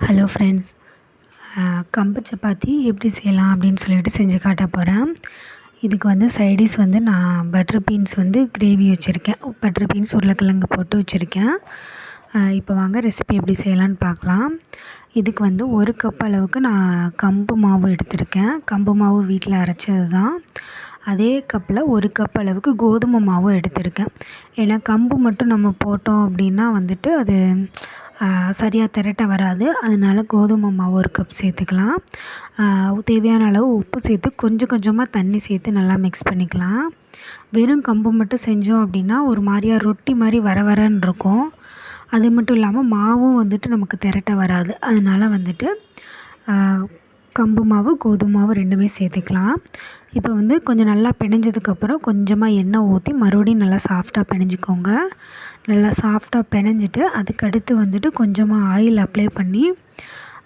Hello friends, கம்பு சப்பாத்தி எப்படி செய்யலாம் அப்படின்னு சொல்லிட்டு செஞ்சு காட்ட போகிறேன். இதுக்கு வந்து சைடிஷ் வந்து நான் பட்டர் பீன்ஸ் வந்து கிரேவி வச்சுருக்கேன். பட்டர் பீன்ஸ் உருளைக்கிழங்கு போட்டு வச்சுருக்கேன். இப்போ வாங்க ரெசிபி எப்படி செய்யலான்னு பார்க்கலாம். இதுக்கு வந்து 1 கப் அளவுக்கு நான் கம்பு மாவு எடுத்திருக்கேன். கம்பு மாவு வீட்டில் அரைச்சது தான். அதே கப்பில் 1 கப் அளவுக்கு கோதுமை மாவும் எடுத்திருக்கேன். ஏன்னா கம்பு மட்டும் நம்ம போட்டோம் அப்படின்னா வந்துட்டு அது சரியாக திரட்ட வராது. அதனால கோதுமை மாவு 1 கப் சேர்த்துக்கலாம். தேவையான அளவு உப்பு சேர்த்து கொஞ்சம் கொஞ்சமாக தண்ணி சேர்த்து நல்லா மிக்ஸ் பண்ணிக்கலாம். வெறும் கம்பு மட்டும் செஞ்சோம் அப்படின்னா ஒரு மாதிரியா ரொட்டி மாதிரி வர வரன்னு இருக்கும். அது மட்டும் இல்லாமல் மாவும் வந்துட்டு நமக்கு திரட்ட வராது. அதனால வந்துட்டு கம்பு மாவு கோதுமை மாவு 2மே சேர்த்துக்கலாம். இப்போ வந்து கொஞ்சம் நல்லா பிணைஞ்சதுக்கப்புறம் கொஞ்சமாக எண்ணெய் ஊற்றி மறுபடியும் நல்லா சாஃப்டாக பிணைஞ்சிக்கோங்க. நல்லா சாஃப்டாக பிணைஞ்சிட்டு அதுக்கடுத்து வந்துட்டு கொஞ்சமாக ஆயில் அப்ளை பண்ணி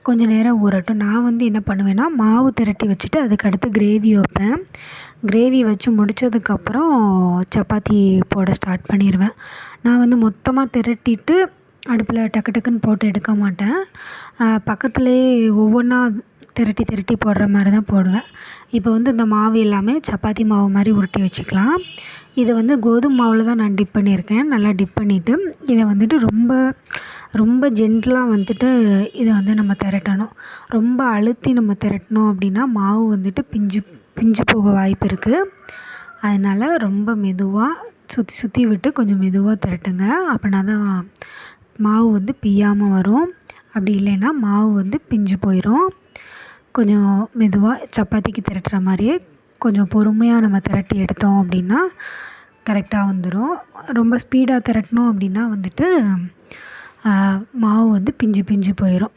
கொஞ்சம் நேரம் ஊறட்டும். நான் வந்து என்ன பண்ணுவேன்னா மாவு திரட்டி வச்சுட்டு அதுக்கடுத்து கிரேவி வைப்பேன். கிரேவி வச்சு முடித்ததுக்கப்புறம் சப்பாத்தி போட ஸ்டார்ட் பண்ணிடுவேன். நான் வந்து மொத்தமாக திரட்டிட்டு அடுப்பில் டக்கு டக்குன்னு போட்டு எடுக்க மாட்டேன். பக்கத்துலேயே ஒவ்வொன்றா திரட்டி போடுற மாதிரி தான் போடுவேன். இப்போ வந்து இந்த மாவு எல்லாமே சப்பாத்தி மாவு மாதிரி உருட்டி வச்சுக்கலாம். இதை வந்து கோதுமை மாவில் தான் நான் டிப் பண்ணியிருக்கேன். நல்லா டிப் பண்ணிவிட்டு இதை வந்துட்டு ரொம்ப ஜென்டிலாக வந்துட்டு இதை வந்து நம்ம திரட்டணும். ரொம்ப அழுத்தி நம்ம திரட்டினோம் அப்படின்னா மாவு வந்துட்டு பிஞ்சு போக வாய்ப்பு இருக்குது. அதனால் ரொம்ப மெதுவாக சுற்றி விட்டு கொஞ்சம் மெதுவாக திரட்டுங்க. அப்படின்னா தான் மாவு வந்து பிய்யாமல் வரும். அப்படி இல்லைன்னா மாவு வந்து பிஞ்சு போயிடும். கொஞ்சம் மெதுவாக சப்பாத்திக்கு திரட்டுற மாதிரியே கொஞ்சம் பொறுமையாக நம்ம திரட்டி எடுத்தோம் அப்படின்னா கரெக்டாக வந்துடும். ரொம்ப ஸ்பீடாக திரட்டினோம் அப்படின்னா வந்துட்டு மாவு வந்து பிஞ்சு போயிடும்.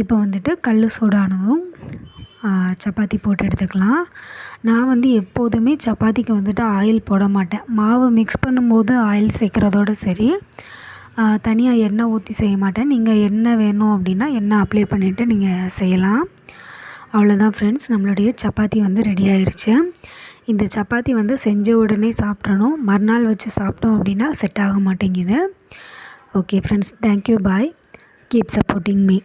இப்போ வந்துட்டு கல் சூடானதும் சப்பாத்தி போட்டு எடுத்துக்கலாம். நான் வந்து எப்போதுமே சப்பாத்திக்கு வந்துட்டு ஆயில் போட மாட்டேன். மாவு மிக்ஸ் பண்ணும்போது ஆயில் சேர்க்குறதோட சரி, தனியாக எண்ணெய் ஊற்றி செய்ய மாட்டேன். நீங்கள் எண்ணெய் வேணும் அப்படின்னா எண்ணெய் அப்ளை பண்ணிவிட்டு நீங்கள் செய்யலாம். அவ்வளோதான் ஃப்ரெண்ட்ஸ், நம்மளுடைய சப்பாத்தி வந்து ரெடி ஆயிடுச்சு. இந்த சப்பாத்தி வந்து செஞ்ச உடனே சாப்பிட்றணும். மறுநாள் வச்சு சாப்பிட்டோம் அப்படின்னா செட் ஆக மாட்டேங்குது. ஓகே ஃப்ரெண்ட்ஸ், தேங்க்யூ, பாய், கீப் சப்போர்ட்டிங் மீ.